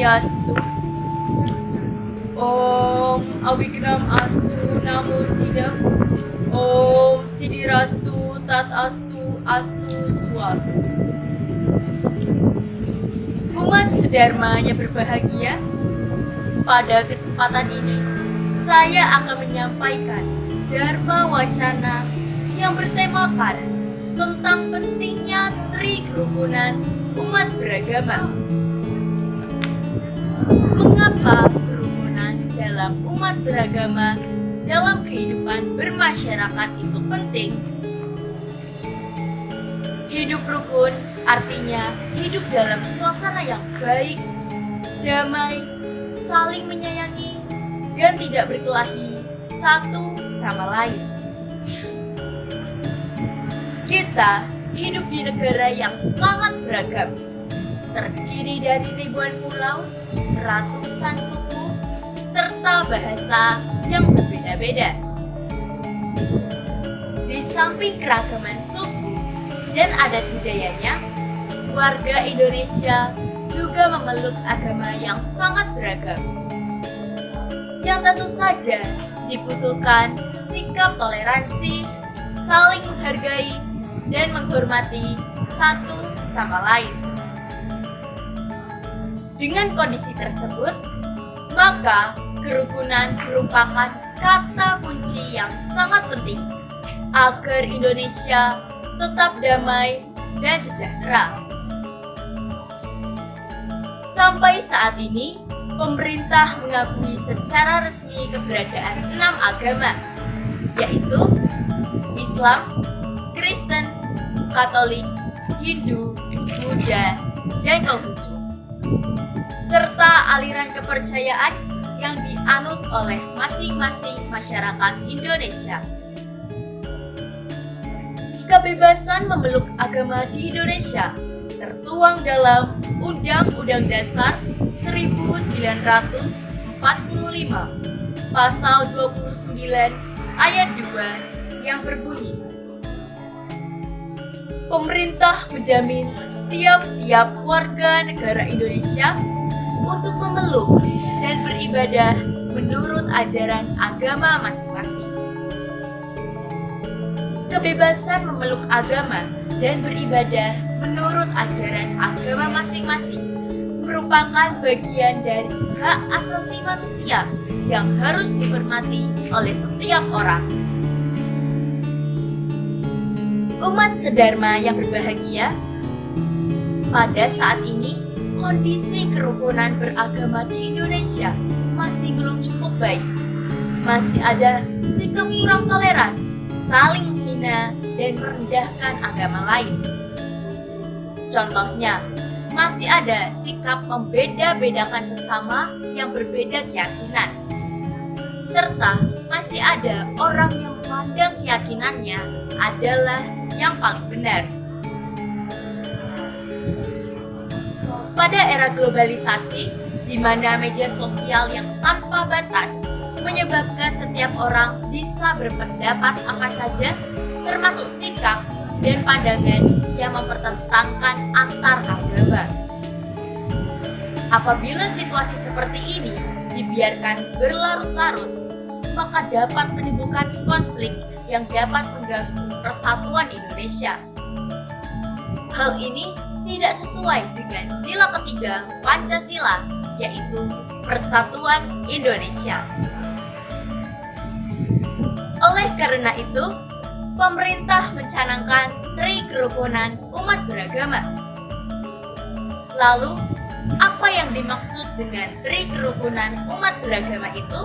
Swastiastu. Om Awignam Astu Namo Sidam. Om Sidirastu Tatastu Astu Swatu. Umat sedharma yang berbahagia, pada kesempatan ini saya akan menyampaikan Dharma Wacana yang bertemakan tentang pentingnya tri kerukunan umat beragama. Mengapa kerukunan dalam umat beragama dalam kehidupan bermasyarakat itu penting? Hidup rukun artinya hidup dalam suasana yang baik, damai, saling menyayangi, dan tidak berkelahi satu sama lain. Kita hidup di negara yang sangat beragam, terdiri dari ribuan pulau, ratusan suku, serta bahasa yang berbeda-beda. Di samping keragaman suku dan adat budayanya, warga Indonesia juga memeluk agama yang sangat beragam. Yang tentu saja dibutuhkan sikap toleransi, saling menghargai, dan menghormati satu sama lain. Dengan kondisi tersebut, maka kerukunan merupakan kata kunci yang sangat penting agar Indonesia tetap damai dan sejahtera. Sampai saat ini, pemerintah mengakui secara resmi keberadaan 6 agama, yaitu Islam, Kristen, Katolik, Hindu, Buddha, dan Konghucu, serta aliran kepercayaan yang dianut oleh masing-masing masyarakat Indonesia. Kebebasan memeluk agama di Indonesia tertuang dalam Undang-Undang Dasar 1945 Pasal 29 Ayat 2 yang berbunyi, pemerintah menjamin tiap-tiap warga negara Indonesia untuk memeluk dan beribadah menurut ajaran agama masing-masing. Kebebasan memeluk agama dan beribadah menurut ajaran agama masing-masing merupakan bagian dari hak asasi manusia yang harus dihormati oleh setiap orang. Umat sedharma yang berbahagia, pada saat ini kondisi kerukunan beragama di Indonesia masih belum cukup baik. Masih ada sikap kurang toleran, saling menghina dan merendahkan agama lain. Contohnya, masih ada sikap membeda-bedakan sesama yang berbeda keyakinan, serta masih ada orang yang memandang keyakinannya adalah yang paling benar. Pada era globalisasi, di mana media sosial yang tanpa batas menyebabkan setiap orang bisa berpendapat apa saja, termasuk sikap dan pandangan yang mempertentangkan antar agama. Apabila situasi seperti ini dibiarkan berlarut-larut, maka dapat menimbulkan konflik yang dapat mengganggu persatuan Indonesia. Hal ini tidak sesuai dengan sila ketiga Pancasila, yaitu Persatuan Indonesia. Oleh karena itu, pemerintah mencanangkan tri kerukunan umat beragama. Lalu, apa yang dimaksud dengan tri kerukunan umat beragama itu?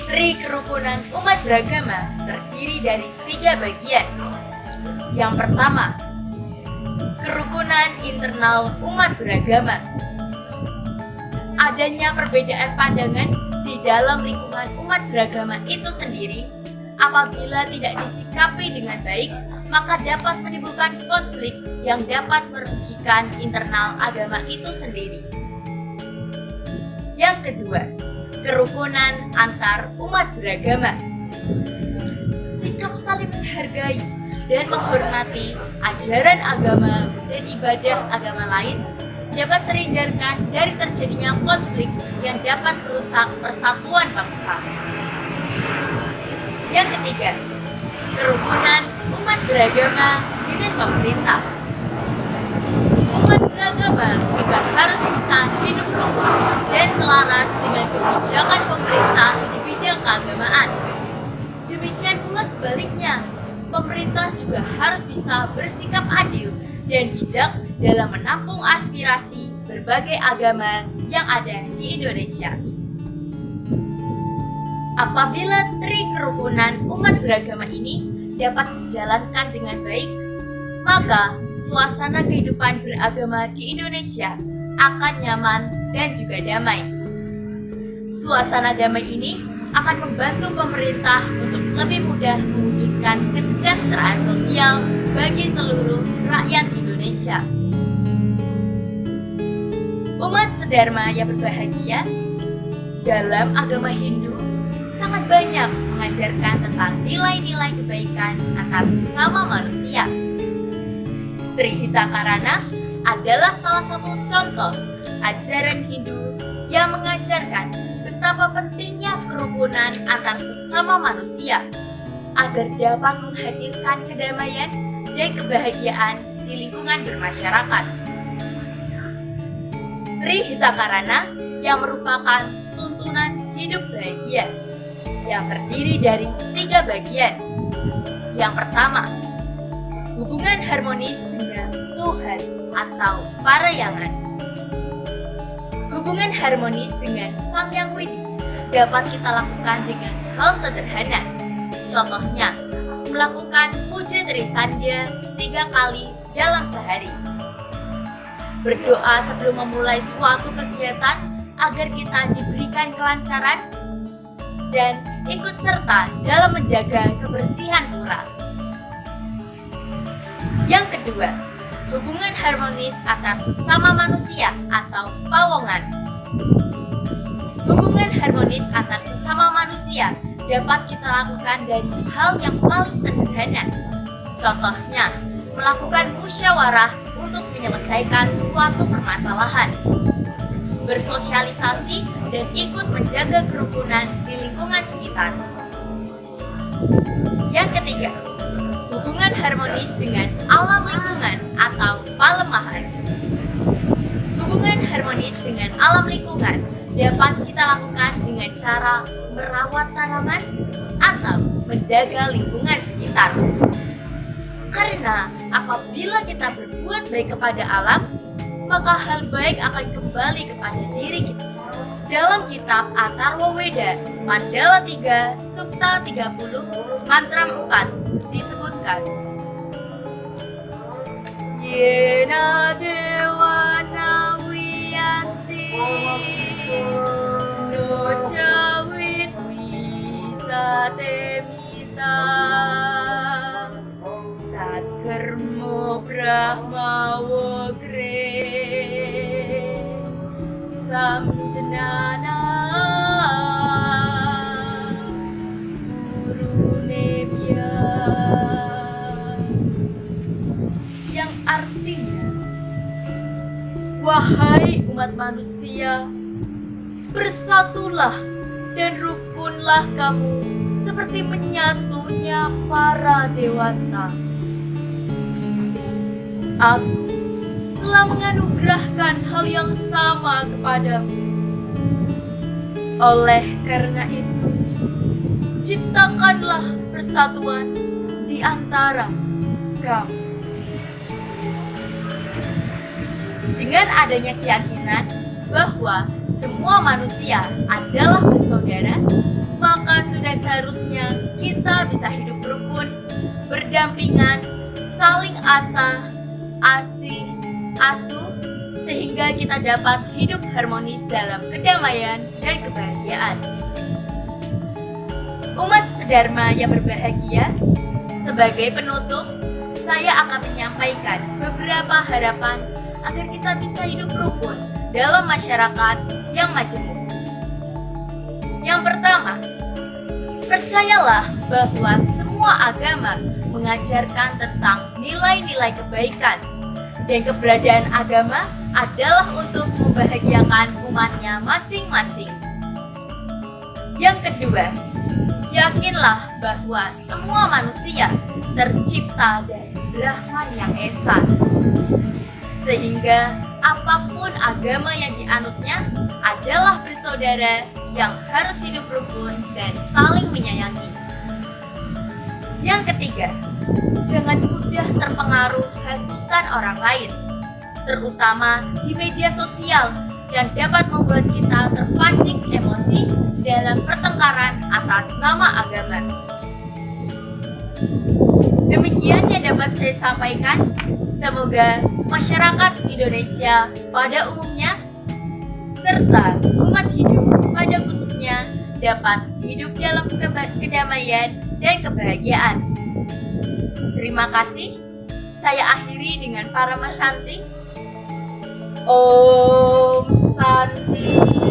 Tri kerukunan umat beragama terdiri dari 3 bagian. Yang pertama, kerukunan internal umat beragama. Adanya perbedaan pandangan di dalam lingkungan umat beragama itu sendiri, apabila tidak disikapi dengan baik, maka dapat menimbulkan konflik yang dapat merugikan internal agama itu sendiri. Yang kedua, kerukunan antar umat beragama. Sikap saling menghargai dan menghormati ajaran agama dan ibadah agama lain dapat terhindarkan dari terjadinya konflik yang dapat merusak persatuan bangsa. Yang ketiga, kerukunan umat beragama dengan pemerintah. Umat beragama juga harus bisa hidup rukun dan selaras dengan kebijakan pemerintah di bidang keagamaan. Demikian pula sebaliknya, pemerintah juga harus bisa bersikap adil dan bijak dalam menampung aspirasi berbagai agama yang ada di Indonesia. Apabila tri kerukunan umat beragama ini dapat dijalankan dengan baik, maka suasana kehidupan beragama di Indonesia akan nyaman dan juga damai. Suasana damai ini akan membantu pemerintah untuk lebih mudah mewujudkan kesejahteraan sosial bagi seluruh rakyat Indonesia. Umat sedharma yang berbahagia, dalam agama Hindu sangat banyak mengajarkan tentang nilai-nilai kebaikan antar sesama manusia. Trihitakarana adalah salah satu contoh ajaran Hindu yang mengajarkan betapa pentingnya kerukunan antar sesama manusia agar dapat menghadirkan kedamaian dan kebahagiaan di lingkungan bermasyarakat. Trihitakarana yang merupakan tuntunan hidup bahagia yang terdiri dari 3 bagian. Yang pertama, hubungan harmonis dengan Tuhan atau Parayangan. Hubungan harmonis dengan Sang Yang Widi dapat kita lakukan dengan hal sederhana. Contohnya, melakukan puja Trisandya 3 kali dalam sehari. Berdoa sebelum memulai suatu kegiatan agar kita diberikan kelancaran dan ikut serta dalam menjaga kebersihan pura. Yang kedua, hubungan harmonis antar sesama manusia atau pawongan. Hubungan harmonis antar sesama manusia dapat kita lakukan dari hal yang paling sederhana. Contohnya, melakukan musyawarah untuk menyelesaikan suatu permasalahan, bersosialisasi dan ikut menjaga kerukunan di lingkungan sekitar. Yang ketiga, hubungan harmonis dengan alam lingkungan atau palemahan. Hubungan harmonis dengan alam lingkungan dapat kita lakukan dengan cara merawat tanaman atau menjaga lingkungan sekitar. Karena apabila kita berbuat baik kepada alam, maka hal baik akan kembali kepada diri kita. Dalam kitab Atharwa Weda, Mandala 3, Sukta 30, Mantra 4 disebutkan, Yena dewana wiyanti no cawit wisatemita tat kermo brahma wogre samjenana guru nebya, yang artinya, wahai umat manusia, bersatulah dan rukunlah kamu seperti menyatunya para dewata. Aku telah menganugerahkan hal yang sama kepadamu. Oleh karena itu, ciptakanlah persatuan di antara kamu. Dengan adanya keyakinan bahwa semua manusia adalah bersaudara, maka sudah seharusnya kita bisa hidup rukun, berdampingan, saling asih, asuh, sehingga kita dapat hidup harmonis dalam kedamaian dan kebahagiaan. Umat sedharma yang berbahagia, sebagai penutup, saya akan menyampaikan beberapa harapan agar kita bisa hidup rukun dalam masyarakat yang majemuk. Yang pertama, percayalah bahwa semua agama mengajarkan tentang nilai-nilai kebaikan dan keberadaan agama adalah untuk membahagiakan umatnya masing-masing. Yang kedua, yakinlah bahwa semua manusia tercipta dari Brahman yang Esa, sehingga apapun agama yang dianutnya adalah bersaudara yang harus hidup rukun dan saling menyayangi. Yang ketiga, jangan mudah terpengaruh hasutan orang lain, terutama di media sosial yang dapat membuat kita terpancing emosi dalam pertengkaran atas nama agama. Demikian yang dapat saya sampaikan. Semoga masyarakat Indonesia pada umumnya serta umat Hindu pada khususnya dapat hidup dalam kedamaian dan kebahagiaan. Terima kasih. Saya akhiri dengan Paramasanti. Om Santi.